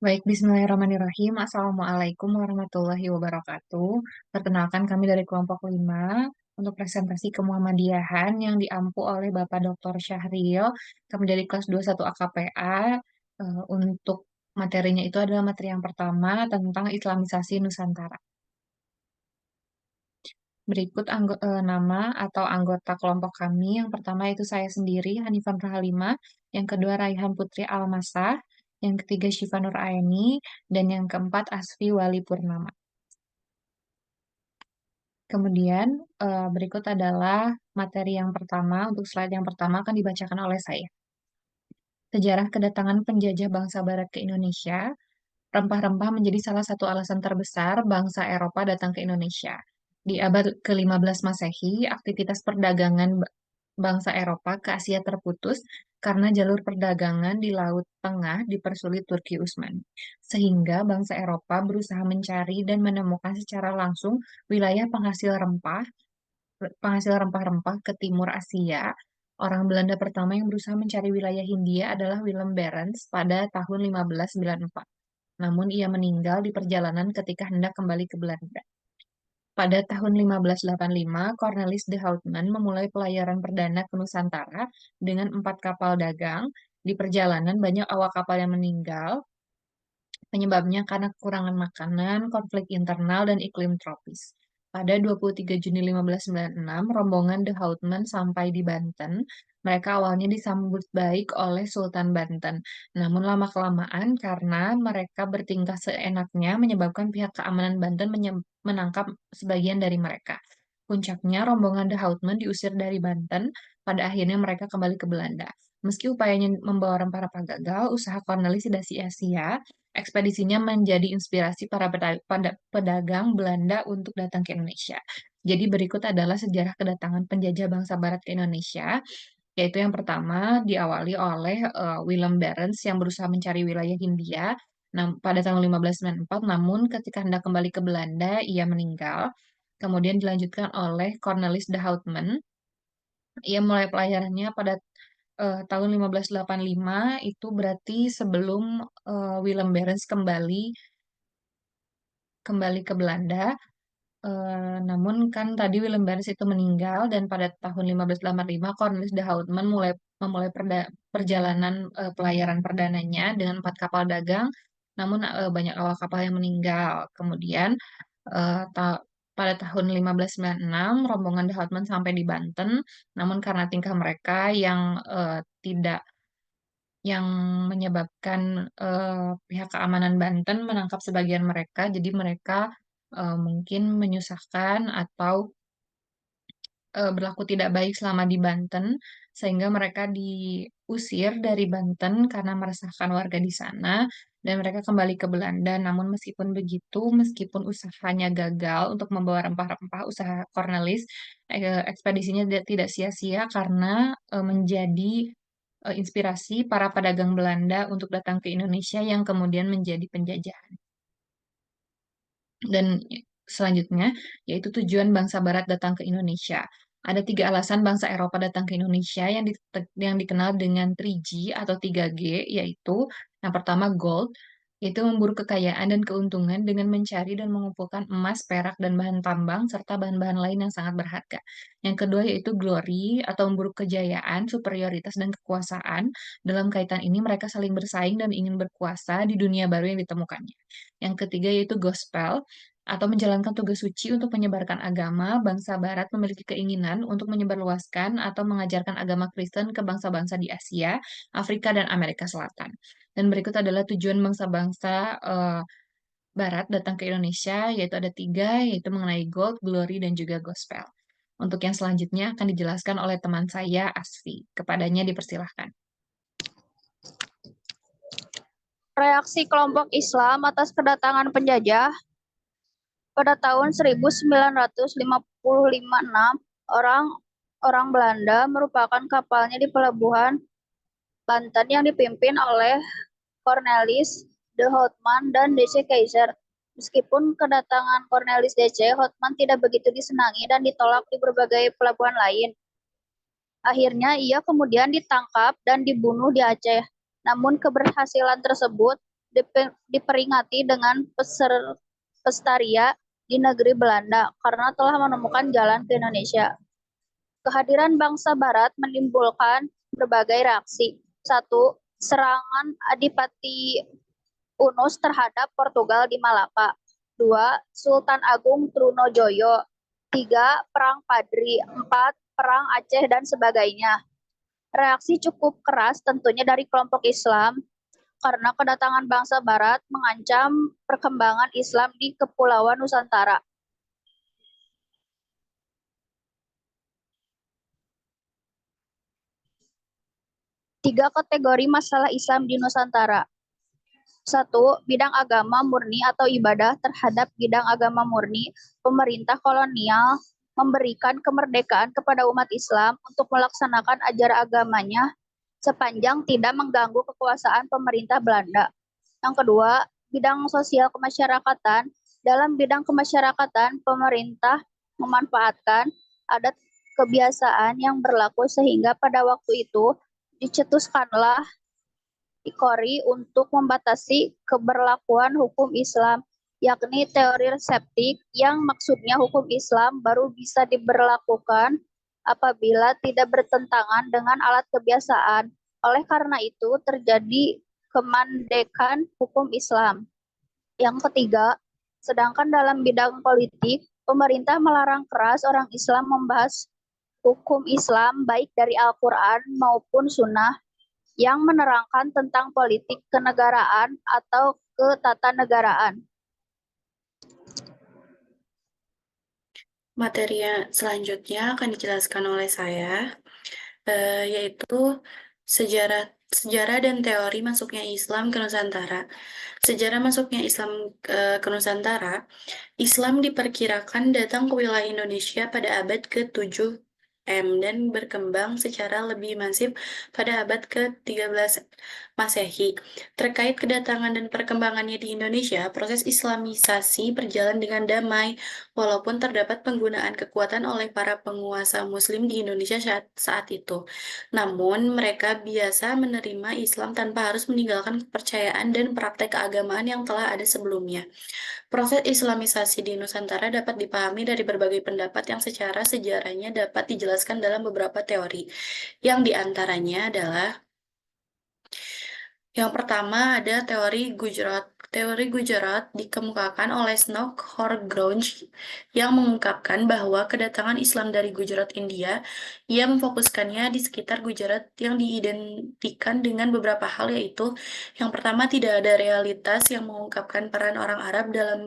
Baik, Bismillahirrahmanirrahim. Assalamualaikum warahmatullahi wabarakatuh. Perkenalkan kami dari kelompok 5 untuk presentasi kemuhammadiyahan yang diampu oleh Bapak Dr. Syahril. Kami dari kelas 21 AKPA. Untuk materinya itu adalah materi yang pertama tentang Islamisasi Nusantara. Berikut nama atau anggota kelompok kami. Yang pertama itu saya sendiri, Hanifan Rahalima. Yang kedua, Raihan Putri Almasah. Yang ketiga, Syifa Nur Aini. Dan yang keempat, Asfi Wali Purnama. Kemudian, berikut adalah materi yang pertama. Untuk slide yang pertama akan dibacakan oleh saya. Sejarah kedatangan penjajah bangsa Barat ke Indonesia. Rempah-rempah menjadi salah satu alasan terbesar bangsa Eropa datang ke Indonesia. Di abad ke-15 Masehi, aktivitas perdagangan bangsa Eropa ke Asia terputus karena jalur perdagangan di Laut Tengah dipersulit Turki Utsmani. Sehingga bangsa Eropa berusaha mencari dan menemukan secara langsung wilayah penghasil rempah-rempah ke timur Asia. Orang Belanda pertama yang berusaha mencari wilayah Hindia adalah Willem Barents pada tahun 1594. Namun ia meninggal di perjalanan ketika hendak kembali ke Belanda. Pada tahun 1585, Cornelis de Houtman memulai pelayaran perdana ke Nusantara dengan 4 kapal dagang. Di perjalanan, banyak awak kapal yang meninggal. Penyebabnya karena kekurangan makanan, konflik internal, dan iklim tropis. Pada 23 Juni 1596, rombongan de Houtman sampai di Banten. Mereka awalnya disambut baik oleh Sultan Banten. Namun lama-kelamaan karena mereka bertingkah seenaknya menyebabkan pihak keamanan Banten menangkap sebagian dari mereka. Puncaknya, rombongan de Houtman diusir dari Banten. Pada akhirnya mereka kembali ke Belanda. Meski upayanya membawa rempah-rempah gagal, usaha Cornelis tidak sia-sia. Ekspedisinya menjadi inspirasi para pedagang Belanda untuk datang ke Indonesia. Jadi berikut adalah sejarah kedatangan penjajah bangsa Barat ke Indonesia, yaitu yang pertama diawali oleh Willem Barents yang berusaha mencari wilayah Hindia pada tahun 1594, namun ketika hendak kembali ke Belanda, ia meninggal. Kemudian dilanjutkan oleh Cornelis de Houtman. Ia mulai pelayarannya pada tahun 1585, itu berarti sebelum Willem Barents kembali ke Belanda. Namun kan tadi Willem Barents itu meninggal dan pada tahun 1585 Cornelis de Houtman memulai perjalanan pelayaran perdananya dengan 4 kapal dagang. Namun banyak awak kapal yang meninggal. Kemudian eh, ta- pada tahun 1596 rombongan de Houtman sampai di Banten. Namun karena tingkah mereka tidak yang menyebabkan pihak keamanan Banten menangkap sebagian mereka. Jadi mereka mungkin menyusahkan atau berlaku tidak baik selama di Banten, sehingga mereka diusir dari Banten karena meresahkan warga di sana, dan mereka kembali ke Belanda. Namun meskipun begitu, meskipun usahanya gagal untuk membawa rempah-rempah, usaha Cornelis, ekspedisinya tidak sia-sia karena menjadi inspirasi para pedagang Belanda untuk datang ke Indonesia yang kemudian menjadi penjajah. Dan selanjutnya, yaitu tujuan bangsa Barat datang ke Indonesia. Ada 3 alasan bangsa Eropa datang ke Indonesia yang dikenal dengan 3G atau 3G, yaitu yang pertama gold, yaitu memburu kekayaan dan keuntungan dengan mencari dan mengumpulkan emas, perak, dan bahan tambang, serta bahan-bahan lain yang sangat berharga. Yang kedua yaitu glory, atau memburu kejayaan, superioritas, dan kekuasaan. Dalam kaitan ini, mereka saling bersaing dan ingin berkuasa di dunia baru yang ditemukannya. Yang ketiga yaitu gospel, atau menjalankan tugas suci untuk menyebarkan agama. Bangsa Barat memiliki keinginan untuk menyebarluaskan atau mengajarkan agama Kristen ke bangsa-bangsa di Asia, Afrika, dan Amerika Selatan. Dan berikut adalah tujuan bangsa-bangsa Barat datang ke Indonesia, yaitu ada 3, yaitu mengenai gold, glory, dan juga gospel. Untuk yang selanjutnya akan dijelaskan oleh teman saya, Asfi. Kepadanya dipersilahkan. Reaksi kelompok Islam atas kedatangan penjajah. Pada tahun 1956, orang Belanda merupakan kapalnya di pelabuhan Banten yang dipimpin oleh Cornelis de Houtman dan D.C. Keyser. Meskipun kedatangan Cornelis D.C. Houtman tidak begitu disenangi dan ditolak di berbagai pelabuhan lain. Akhirnya ia kemudian ditangkap dan dibunuh di Aceh. Namun keberhasilan tersebut diperingati dengan Pestaria di negeri Belanda karena telah menemukan jalan ke Indonesia. Kehadiran bangsa Barat menimbulkan berbagai reaksi. Satu, serangan Adipati Unus terhadap Portugal di Malaka. Dua, Sultan Agung Trunojoyo. Tiga, Perang Padri. Empat, Perang Aceh dan sebagainya. Reaksi cukup keras tentunya dari kelompok Islam karena kedatangan bangsa Barat mengancam perkembangan Islam di Kepulauan Nusantara. Tiga kategori masalah Islam di Nusantara. Satu, bidang agama murni atau ibadah terhadap bidang agama murni. Pemerintah kolonial memberikan kemerdekaan kepada umat Islam untuk melaksanakan ajaran agamanya sepanjang tidak mengganggu kekuasaan pemerintah Belanda. Yang kedua, bidang sosial kemasyarakatan. Dalam bidang kemasyarakatan, pemerintah memanfaatkan adat kebiasaan yang berlaku sehingga pada waktu itu dicetuskanlah IKORI untuk membatasi keberlakuan hukum Islam, yakni teori reseptif yang maksudnya hukum Islam baru bisa diberlakukan apabila tidak bertentangan dengan alat kebiasaan. Oleh karena itu, terjadi kemandekan hukum Islam. Yang ketiga, sedangkan dalam bidang politik, pemerintah melarang keras orang Islam membahas hukum Islam baik dari Al-Quran maupun Sunnah yang menerangkan tentang politik kenegaraan atau ketatanegaraan. Materi selanjutnya akan dijelaskan oleh saya, yaitu sejarah sejarah dan teori masuknya Islam ke Nusantara. Sejarah masuknya Islam ke Nusantara, Islam diperkirakan datang ke wilayah Indonesia pada abad ke-7 dan berkembang secara lebih masif pada abad ke-13 Masehi. Terkait kedatangan dan perkembangannya di Indonesia, proses Islamisasi berjalan dengan damai, walaupun terdapat penggunaan kekuatan oleh para penguasa Muslim di Indonesia saat itu. Namun, mereka biasa menerima Islam tanpa harus meninggalkan kepercayaan dan praktek keagamaan yang telah ada sebelumnya. Proses Islamisasi di Nusantara dapat dipahami dari berbagai pendapat yang secara sejarahnya dapat dijelaskan dalam beberapa teori. Yang diantaranya adalah yang pertama ada teori Gujarat. Teori Gujarat dikemukakan oleh Snow Horgrunge yang mengungkapkan bahwa kedatangan Islam dari Gujarat, India, ia memfokuskannya di sekitar Gujarat yang diidentikan dengan beberapa hal, yaitu yang pertama, tidak ada realitas yang mengungkapkan peran orang Arab dalam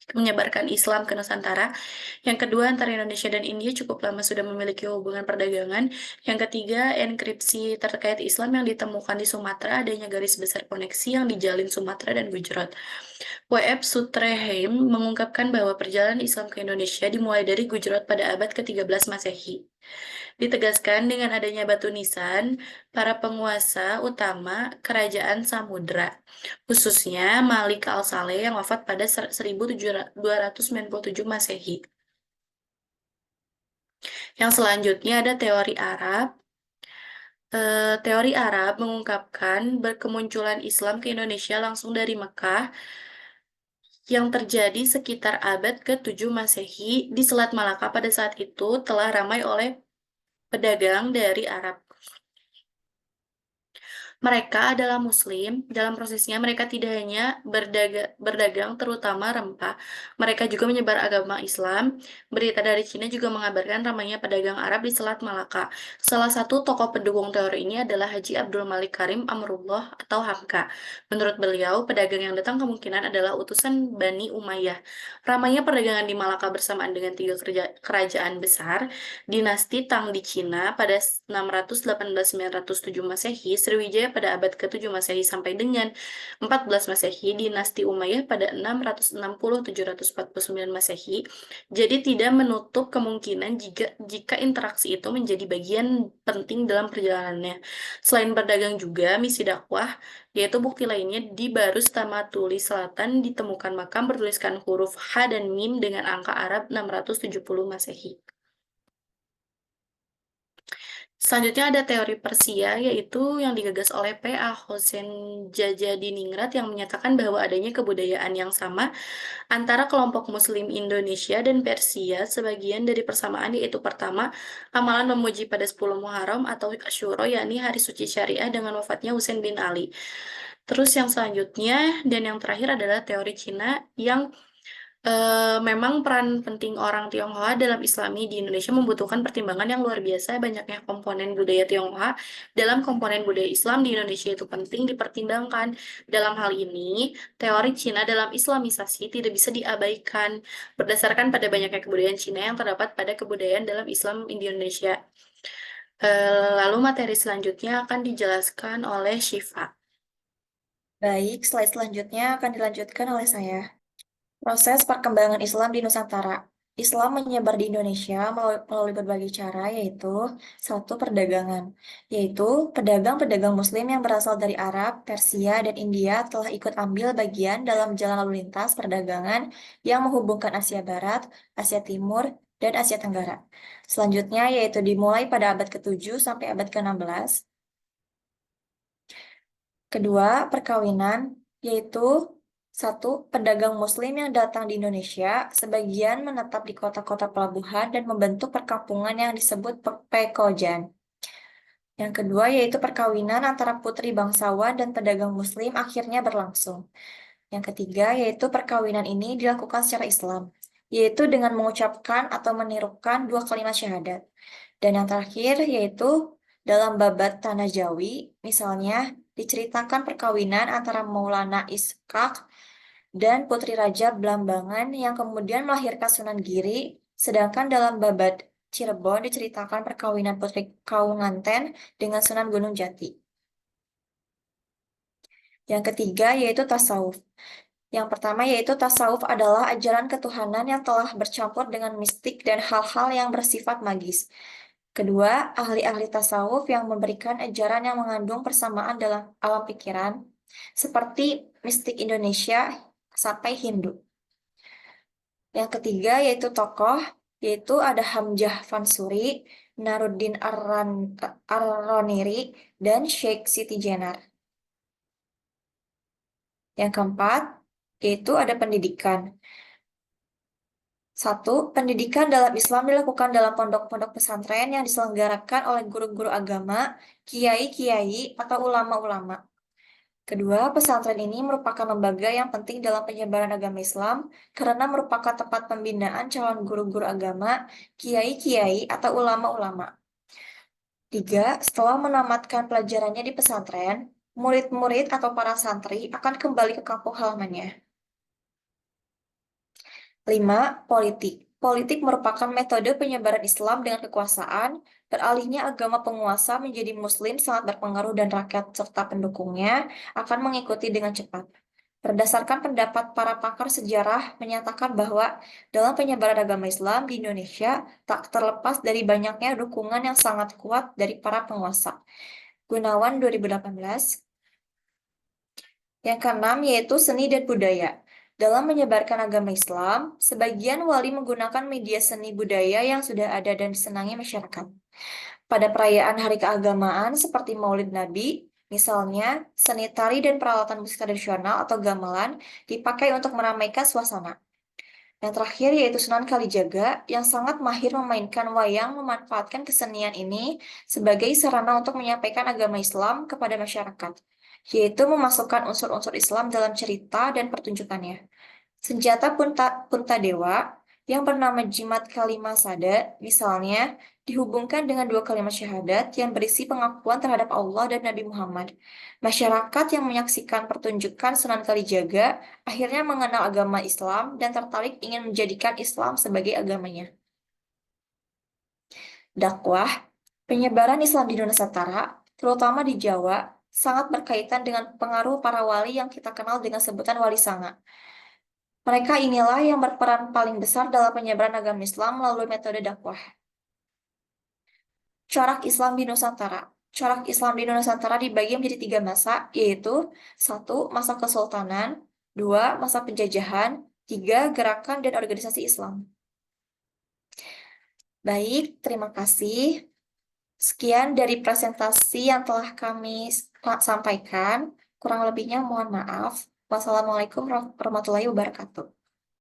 menyebarkan Islam ke Nusantara. Yang kedua, antara Indonesia dan India cukup lama sudah memiliki hubungan perdagangan. Yang ketiga, enkripsi terkait Islam yang ditemukan di Sumatera, adanya garis besar koneksi yang dijalin Sumatera dan Gujarat. W.F. Sutreheim mengungkapkan bahwa perjalanan Islam ke Indonesia dimulai dari Gujarat pada abad ke-13 Masehi. Ditegaskan dengan adanya batu nisan para penguasa utama kerajaan Samudra, khususnya Malik al-Saleh yang wafat pada 1297 Masehi. Yang selanjutnya ada teori Arab. Teori Arab mengungkapkan berkemunculan Islam ke Indonesia langsung dari Mekah yang terjadi sekitar abad ke-7 Masehi di Selat Malaka. Pada saat itu telah ramai oleh pedagang dari Arab. Mereka adalah Muslim. Dalam prosesnya, mereka tidak hanya berdagang terutama rempah, mereka juga menyebar agama Islam. Berita dari Cina juga mengabarkan ramainya pedagang Arab di Selat Malaka. Salah satu tokoh pendukung teori ini adalah Haji Abdul Malik Karim Amrullah atau Hamka. Menurut beliau, pedagang yang datang kemungkinan adalah utusan Bani Umayyah. Ramainya perdagangan di Malaka bersamaan dengan tiga kerajaan besar, Dinasti Tang di Cina pada 618-907 Masehi, Sriwijaya pada abad ke-7 Masehi sampai dengan 14 Masehi, Dinasti Umayyah pada 660-749 Masehi. Jadi tidak menutup kemungkinan jika interaksi itu menjadi bagian penting dalam perjalanannya. Selain berdagang juga misi dakwah, yaitu bukti lainnya di Barus Tamatuli Selatan ditemukan makam bertuliskan huruf H dan Mim dengan angka Arab 670 Masehi. Selanjutnya ada teori Persia, yaitu yang digagas oleh P.A. Hossein Djajadiningrat yang menyatakan bahwa adanya kebudayaan yang sama antara kelompok Muslim Indonesia dan Persia. Sebagian dari persamaan yaitu pertama, amalan memuji pada 10 Muharram atau Asyura, yakni hari suci syariah dengan wafatnya Husain bin Ali. Terus yang selanjutnya dan yang terakhir adalah teori Cina yang memang peran penting orang Tionghoa dalam Islami di Indonesia membutuhkan pertimbangan yang luar biasa. Banyaknya komponen budaya Tionghoa dalam komponen budaya Islam di Indonesia itu penting dipertimbangkan. Dalam hal ini, teori Cina dalam Islamisasi tidak bisa diabaikan berdasarkan pada banyaknya kebudayaan Cina yang terdapat pada kebudayaan dalam Islam di Indonesia. Lalu materi selanjutnya akan dijelaskan oleh Syifa. Baik, slide selanjutnya akan dilanjutkan oleh saya. Proses perkembangan Islam di Nusantara. Islam menyebar di Indonesia melalui berbagai cara, yaitu satu, perdagangan, yaitu pedagang-pedagang Muslim yang berasal dari Arab, Persia, dan India telah ikut ambil bagian dalam jalan lalu lintas perdagangan yang menghubungkan Asia Barat, Asia Timur, dan Asia Tenggara. Selanjutnya, yaitu dimulai pada abad ke-7 sampai abad ke-16. Kedua, perkawinan, yaitu satu, pedagang Muslim yang datang di Indonesia, sebagian menetap di kota-kota pelabuhan dan membentuk perkampungan yang disebut pekojan. Yang kedua, yaitu perkawinan antara putri bangsawan dan pedagang Muslim akhirnya berlangsung. Yang ketiga, yaitu perkawinan ini dilakukan secara Islam, yaitu dengan mengucapkan atau menirukan dua kalimat syahadat. Dan yang terakhir, yaitu dalam babat Tanah Jawi, misalnya diceritakan perkawinan antara Maulana Ishaq dan Putri Raja Blambangan yang kemudian melahirkan Sunan Giri, sedangkan dalam babat Cirebon diceritakan perkawinan Putri Kaunganten dengan Sunan Gunung Jati. Yang ketiga yaitu tasawuf. Yang pertama yaitu tasawuf adalah ajaran ketuhanan yang telah bercampur dengan mistik dan hal-hal yang bersifat magis. Kedua, ahli-ahli tasawuf yang memberikan ajaran yang mengandung persamaan dalam alam pikiran, seperti mistik Indonesia sampai Hindu. Yang ketiga yaitu tokoh, yaitu ada Hamzah Fansuri, Naruddin Ar-Roniri, dan Sheikh Siti Jenar. Yang keempat, yaitu ada pendidikan. Satu, pendidikan dalam Islam dilakukan dalam pondok-pondok pesantren yang diselenggarakan oleh guru-guru agama, kiai-kiai, atau ulama-ulama. Kedua, pesantren ini merupakan lembaga yang penting dalam penyebaran agama Islam karena merupakan tempat pembinaan calon guru-guru agama, kiai-kiai, atau ulama-ulama. Tiga, setelah menamatkan pelajarannya di pesantren, murid-murid atau para santri akan kembali ke kampung halamannya. 5. Politik. Politik merupakan metode penyebaran Islam dengan kekuasaan. Beralihnya agama penguasa menjadi Muslim sangat berpengaruh dan rakyat serta pendukungnya akan mengikuti dengan cepat. Berdasarkan pendapat para pakar sejarah menyatakan bahwa dalam penyebaran agama Islam di Indonesia tak terlepas dari banyaknya dukungan yang sangat kuat dari para penguasa. Gunawan 2018. Yang keenam yaitu seni dan budaya. Dalam menyebarkan agama Islam, sebagian wali menggunakan media seni budaya yang sudah ada dan disenangi masyarakat. Pada perayaan hari keagamaan seperti Maulid Nabi, misalnya, seni tari dan peralatan musik tradisional atau gamelan dipakai untuk meramaikan suasana. Yang terakhir yaitu Sunan Kalijaga yang sangat mahir memainkan wayang memanfaatkan kesenian ini sebagai sarana untuk menyampaikan agama Islam kepada masyarakat, yaitu memasukkan unsur-unsur Islam dalam cerita dan pertunjukannya. Senjata Puntadewa yang bernama Jimat Kalima Sada, misalnya, dihubungkan dengan dua kalimat syahadat yang berisi pengakuan terhadap Allah dan Nabi Muhammad. Masyarakat yang menyaksikan pertunjukan Sunan Kalijaga akhirnya mengenal agama Islam dan tertarik ingin menjadikan Islam sebagai agamanya. Dakwah, penyebaran Islam di Nusantara, terutama di Jawa, sangat berkaitan dengan pengaruh para wali yang kita kenal dengan sebutan wali sanga. Mereka inilah yang berperan paling besar dalam penyebaran agama Islam melalui metode dakwah. Corak Islam di Nusantara. Corak Islam di Nusantara dibagi menjadi 3 masa, yaitu 1. Masa Kesultanan, 2. Masa penjajahan, 3. Gerakan dan organisasi Islam. Baik, terima kasih. Sekian dari presentasi yang telah kami sampaikan. Kurang lebihnya mohon maaf. Wassalamualaikum warahmatullahi wabarakatuh.